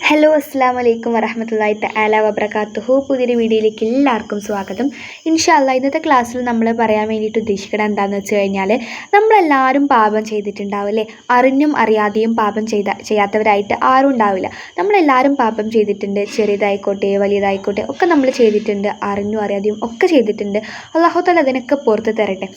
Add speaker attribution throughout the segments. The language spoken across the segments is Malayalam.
Speaker 1: ഹലോ അസ്സാം വലൈക്കും വറഹമത്തല്ലാഹി തആല വബറകാതുഹു. പുതിയൊരു വീഡിയോയിലേക്ക് എല്ലാവർക്കും സ്വാഗതം. ഇൻഷാ അല്ലാഹ് ഇന്നത്തെ ക്ലാസ്സിൽ നമ്മൾ പറയാൻ വേണ്ടിയിട്ട് ഉദ്ദേശിക്കുന്നത് എന്താണെന്ന് വെച്ച് കഴിഞ്ഞാൽ നമ്മളെല്ലാവരും പാപം ചെയ്തിട്ടുണ്ടാവും അല്ലേ. അറിഞ്ഞും അറിയാതെയും പാപം ചെയ്യാത്തവരായിട്ട് ആരും ഉണ്ടാവില്ല. നമ്മളെല്ലാവരും പാപം ചെയ്തിട്ടുണ്ട്. ചെറിയതായിക്കോട്ടെ വലിയതായിക്കോട്ടെ ഒക്കെ നമ്മൾ ചെയ്തിട്ടുണ്ട്. അറിഞ്ഞും അറിയാതെയും ഒക്കെ ചെയ്തിട്ടുണ്ട്. അല്ലാഹു തആല അതിനൊക്കെ പുറത്ത് തരട്ടെ.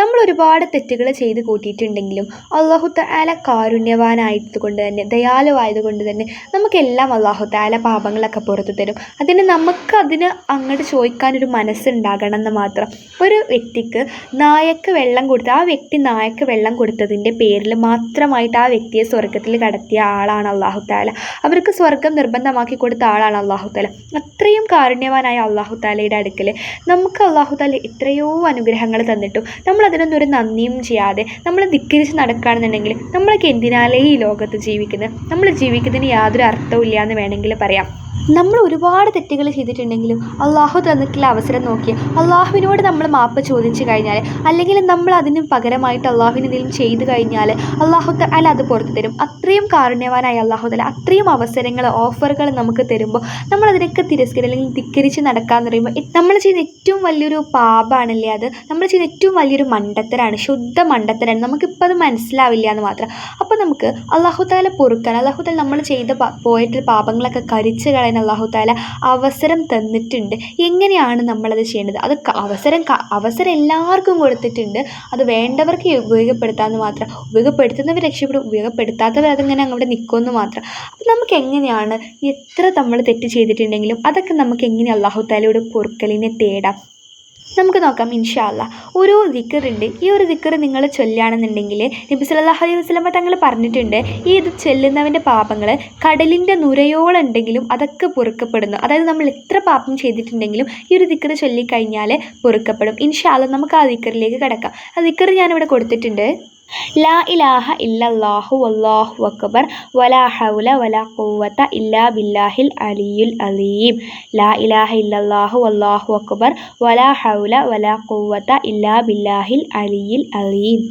Speaker 1: നമ്മൾ ഒരുപാട് തെറ്റുകൾ ചെയ്ത് കൂട്ടിയിട്ടുണ്ടെങ്കിലും അല്ലാഹു തആല കാരുണ്യവാനായതുകൊണ്ട് തന്നെ ദയാലുവായതുകൊണ്ട് തന്നെ നമുക്കെല്ലാം അല്ലാഹു തആല പാപങ്ങളൊക്കെ പുറത്തു തരും. അതിന് അങ്ങോട്ട് ചോദിക്കാനൊരു മനസ്സുണ്ടാകണം എന്ന് മാത്രം. ഒരു വ്യക്തിക്ക് നായക്ക് വെള്ളം കൊടുത്ത് ആ വ്യക്തി നായക്ക് വെള്ളം കൊടുത്തതിൻ്റെ പേരിൽ മാത്രമായിട്ട് ആ വ്യക്തിയെ സ്വർഗത്തിൽ കടത്തിയ ആളാണ് അല്ലാഹു തആല. അവർക്ക് സ്വർഗം നിർബന്ധമാക്കി കൊടുത്ത ആളാണ് അല്ലാഹു തആല. അത്രയും കാരുണ്യവാനായ അല്ലാഹു തആലയുടെ അടുക്കൽ നമുക്ക് അല്ലാഹു തആല എത്രയോ അനുഗ്രഹങ്ങൾ തന്നിട്ടും നമ്മൾ അതിനൊന്നും ഒരു നന്ദിയും ചെയ്യാതെ നമ്മൾ ധിക്കരിച്ച് നടക്കുകയാണെന്നുണ്ടെങ്കിൽ നമ്മളൊക്കെ എന്തിനാലേ ഈ ലോകത്ത് ജീവിക്കുന്നത്? നമ്മൾ ജീവിക്കുന്നതിന് യാതൊരു അർത്ഥവും ഇല്ല എന്ന് വേണമെങ്കിൽ പറയാം. നമ്മൾ ഒരുപാട് തെറ്റുകൾ ചെയ്തിട്ടുണ്ടെങ്കിലും അള്ളാഹു തന്നിട്ടുള്ള അവസരം നോക്കി അള്ളാഹുവിനോട് നമ്മൾ മാപ്പ് ചോദിച്ചു കഴിഞ്ഞാൽ, അല്ലെങ്കിൽ നമ്മൾ അതിന് പകരമായിട്ട് അള്ളാഹുവിന് എന്തെങ്കിലും ചെയ്തു കഴിഞ്ഞാൽ അള്ളാഹു തആല അത് പുറത്തു തരും. അത്രയും കാരുണ്യവാനായ അള്ളാഹു തആല അത്രയും അവസരങ്ങൾ ഓഫറുകൾ നമുക്ക് തരുമ്പോൾ നമ്മൾ അതിനൊക്കെ അല്ലെങ്കിൽ ധിക്കരിച്ച് നടക്കാമെന്ന് പറയുമ്പോൾ നമ്മൾ ചെയ്യുന്ന ഏറ്റവും വലിയൊരു പാപമാണല്ലേ അത്. നമ്മൾ ചെയ്യുന്ന ഏറ്റവും വലിയൊരു മണ്ടത്തരാണ്, ശുദ്ധ മണ്ടത്തരാണ്. നമുക്കിപ്പോൾ അത് മനസ്സിലാവില്ല എന്ന് മാത്രം. അപ്പോൾ നമുക്ക് അള്ളാഹു തആല പൊറുക്കാൻ, അള്ളാഹു തആല നമ്മൾ പോയിട്ട് പാപങ്ങളൊക്കെ കരിച്ച് കളയാൻ അല്ലാഹു തആല അവസരം തന്നിട്ടുണ്ട്. എങ്ങനെയാണ് നമ്മളത് ചെയ്യേണ്ടത്? അത് അവസരം എല്ലാവർക്കും കൊടുത്തിട്ടുണ്ട്. അത് വേണ്ടവർക്ക് ഉപയോഗപ്പെടുത്താമെന്ന് മാത്രം. ഉപയോഗപ്പെടുത്തുന്നവർ രക്ഷപ്പെടും, ഉപയോഗപ്പെടുത്താത്തവർ അതിങ്ങനെ അങ്ങോട്ട് നിൽക്കുമെന്ന് മാത്രം. അപ്പോൾ നമുക്ക് എങ്ങനെയാണ് എത്ര നമ്മൾ തെറ്റ് ചെയ്തിട്ടുണ്ടെങ്കിലും അതൊക്കെ നമുക്ക് എങ്ങനെ അല്ലാഹു തആലയുടെ പൊറുക്കലിനെ തേടാം? നമുക്ക് നോക്കാം ഇൻഷാ അല്ലാഹ്. ഒരു ദിക്റുണ്ട്. ഈ ഒരു ദിക്ർ നിങ്ങൾ ചൊല്ലുകയാണെന്നുണ്ടെങ്കിൽ നബി സല്ലല്ലാഹു അലൈഹി വസല്ലമ തങ്ങൾ പറഞ്ഞിട്ടുണ്ട്, ഈ ഇത് ചൊല്ലുന്നവൻ്റെ പാപങ്ങൾ കടലിൻ്റെ നുരയോളം ഉണ്ടെങ്കിലും അതൊക്കെ പൊറുക്കപ്പെടുന്നു. അതായത് നമ്മൾ എത്ര പാപം ചെയ്തിട്ടുണ്ടെങ്കിലും ഈ ഒരു ദിക്ർ ചൊല്ലിക്കഴിഞ്ഞാൽ പൊറുക്കപ്പെടും. ഇൻഷാ അല്ലാഹ് നമുക്ക് ആ ദിക്റിലേക്ക് കിടക്കാം. ആ ദിക്ർ ഞാനിവിടെ കൊടുത്തിട്ടുണ്ട്. ലാ ഇലാഹ ഇല്ലല്ലാഹു വല്ലാഹു അക്ബർ വലാ ഹൗല വലാ ഖുവത ഇല്ലാ ബില്ലാഹിൽ അലിയുൽ അലീം. ലാ ഇലാഹ ഇല്ലല്ലാഹു വല്ലാഹു അക്ബർ വലാ ഹൗല വലാ ഖുവത ഇല്ലാ ബില്ലാഹിൽ അലിയുൽ അലീം.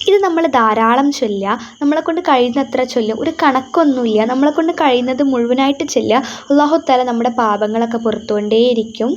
Speaker 1: ഇത് നമ്മൾ ധാരാളം ചൊല്ലുക. നമ്മളെക്കൊണ്ട് കഴിയുന്നത്ര ചൊല്ലുക. ഒരു കണക്കൊന്നുമില്ല. നമ്മളെക്കൊണ്ട് കഴിയുന്നത് മുഴുവനായിട്ട് ചൊല്ലുക. അല്ലാഹു തആല നമ്മുടെ പാപങ്ങളൊക്കെ പുറത്തുകൊണ്ടേയിരിക്കും.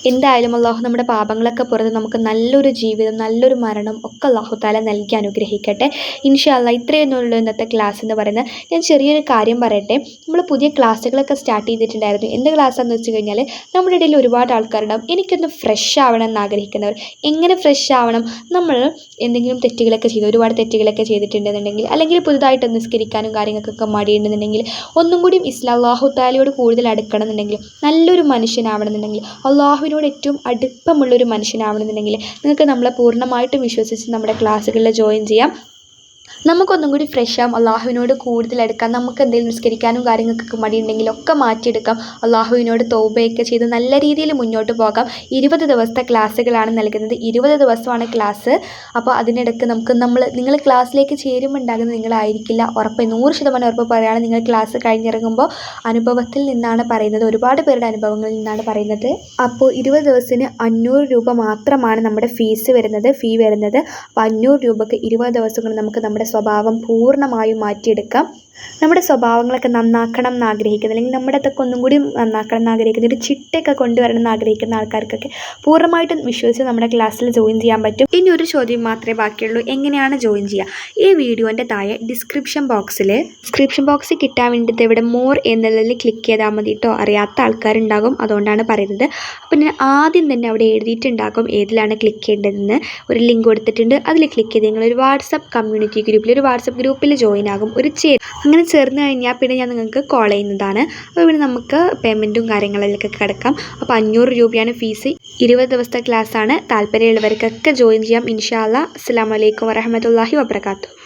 Speaker 1: എന്തായാലും അല്ലാഹു നമ്മുടെ പാപങ്ങളൊക്കെ പുറത്ത് നമുക്ക് നല്ലൊരു ജീവിതം, നല്ലൊരു മരണം ഒക്കെ അല്ലാഹു തആല നൽകി അനുഗ്രഹിക്കട്ടെ. ഇൻഷാ അല്ലാഹ് ഇത്രയൊന്നുള്ളൂ ഇന്നത്തെ ക്ലാസ് എന്ന് പറയുന്നത്. ഞാൻ ചെറിയൊരു കാര്യം പറയട്ടെ. നമ്മൾ പുതിയ ക്ലാസ്സുകളൊക്കെ സ്റ്റാർട്ട് ചെയ്തിട്ടുണ്ടായിരുന്നു. എന്ത് ക്ലാസ്സാണെന്ന് വെച്ച് കഴിഞ്ഞാൽ, നമ്മുടെ ഇടയിൽ ഒരുപാട് ആൾക്കാരുണ്ടാവും എനിക്കൊന്ന് ഫ്രഷ് ആവണം എന്ന് ആഗ്രഹിക്കുന്നവർ. എങ്ങനെ ഫ്രഷ് ആവണം? നമ്മൾ എന്തെങ്കിലും തെറ്റുകളൊക്കെ ചെയ്തു, ഒരുപാട് തെറ്റുകളൊക്കെ ചെയ്തിട്ടുണ്ടെന്നുണ്ടെങ്കിൽ, അല്ലെങ്കിൽ പുതുതായിട്ട് നിസ്കരിക്കാനും കാര്യങ്ങൾക്കൊക്കെ മടിയുണ്ടെന്നുണ്ടെങ്കിൽ, ഒന്നും കൂടി അല്ലാഹു തആലയോട് കൂടുതൽ അടുക്കണം എന്നുണ്ടെങ്കിൽ, നല്ലൊരു മനുഷ്യനാവണമെന്നുണ്ടെങ്കിൽ, അള്ളാഹുവിനോട് ഏറ്റവും അടുപ്പമുള്ളൊരു മനുഷ്യനാവണമെന്നുണ്ടെങ്കിൽ നിങ്ങൾക്ക് നമ്മളെ പൂർണ്ണമായിട്ടും വിശ്വസിച്ച് നമ്മുടെ ക്ലാസ്സുകളിൽ ജോയിൻ ചെയ്യാം. നമുക്കൊന്നും കൂടി ഫ്രഷ് ആവും, അള്ളാഹുവിനോട് കൂടുതൽ അടുക്കാം. നമുക്ക് എന്തെങ്കിലും നിസ്കരിക്കാനും കാര്യങ്ങൾക്കൊക്കെ മടിയുണ്ടെങ്കിൽ ഒക്കെ മാറ്റിയെടുക്കാം. അള്ളാഹുവിനോട് തൗബയൊക്കെ ചെയ്ത് നല്ല രീതിയിൽ മുന്നോട്ട് പോകാം. 20 ദിവസത്തെ ക്ലാസ്സുകളാണ് നൽകുന്നത്. 20 ദിവസമാണ് ക്ലാസ്. അപ്പോൾ അതിനിടയ്ക്ക് നിങ്ങൾ ക്ലാസ്സിലേക്ക് ചേരുമ്പോൾ ഉണ്ടാകുന്നത് നിങ്ങളായിരിക്കില്ല. ഉറപ്പ് 100% ഉറപ്പ് പറയുകയാണ്. നിങ്ങൾ ക്ലാസ് കഴിഞ്ഞിറങ്ങുമ്പോൾ അനുഭവത്തിൽ നിന്നാണ് പറയുന്നത്, ഒരുപാട് പേരുടെ അനുഭവങ്ങളിൽ നിന്നാണ് പറയുന്നത്. അപ്പോൾ 20 ദിവസത്തിന് 500 രൂപ മാത്രമാണ് നമ്മുടെ ഫീ വരുന്നത്. അപ്പോൾ 500 രൂപയ്ക്ക് 20 ദിവസം കൊണ്ട് നമുക്ക് നമ്മുടെ സ്വഭാവം പൂർണ്ണമായും മാറ്റിയെടുക്കാം. നമ്മുടെ സ്വഭാവങ്ങളൊക്കെ നന്നാക്കണം എന്ന് ആഗ്രഹിക്കുന്ന, അല്ലെങ്കിൽ നമ്മുടെ അതൊക്കെ ഒന്നും കൂടി നന്നാക്കണം എന്ന് ആഗ്രഹിക്കുന്ന, ഒരു ചിട്ടയൊക്കെ കൊണ്ടുവരണം എന്ന് ആഗ്രഹിക്കുന്ന ആൾക്കാർക്കൊക്കെ പൂർണ്ണമായിട്ടും വിശ്വസിച്ച് നമ്മുടെ ക്ലാസ്സിൽ ജോയിൻ ചെയ്യാൻ പറ്റും. ഇനി ഒരു ചോദ്യം മാത്രമേ ബാക്കിയുള്ളൂ, എങ്ങനെയാണ് ജോയിൻ ചെയ്യുക? ഈ വീഡിയോൻ്റെ താഴെ ഡിസ്ക്രിപ്ഷൻ ബോക്സിൽ കിട്ടാൻ വേണ്ടിയിട്ട് ഇവിടെ മോർ എന്നുള്ളതിൽ ക്ലിക്ക് ചെയ്താൽ മതി കേട്ടോ. അറിയാത്ത ആൾക്കാരുണ്ടാകും, അതുകൊണ്ടാണ് പറയുന്നത്. അപ്പം ഞാൻ ആദ്യം തന്നെ അവിടെ എഴുതിയിട്ടുണ്ടാകും ഏതിലാണ് ക്ലിക്ക് ചെയ്യേണ്ടതെന്ന്. ഒരു ലിങ്ക് കൊടുത്തിട്ടുണ്ട്, അതിൽ ക്ലിക്ക് ചെയ്ത് നിങ്ങളൊരു വാട്സപ്പ് കമ്മ്യൂണിറ്റി ഗ്രൂപ്പിൽ ജോയിൻ ആകും. അങ്ങനെ ചേർന്ന് കഴിഞ്ഞാൽ പിന്നെ ഞാൻ നിങ്ങൾക്ക് കോൾ ചെയ്യുന്നതാണ്. അപ്പോൾ ഇവിടെ നമുക്ക് പേയ്മെൻറ്റും കാര്യങ്ങളിലൊക്കെ കിടക്കാം. അപ്പോൾ 500 രൂപയാണ് ഫീസ്. 20 ദിവസത്തെ ക്ലാസ്സാണ്. താല്പര്യമുള്ളവർക്കൊക്കെ ജോയിൻ ചെയ്യാം ഇൻഷാ അല്ലാഹ്. അസ്സലാമു അലൈക്കും വറഹ്മത്തുള്ളാഹി വബറകാതുഹു.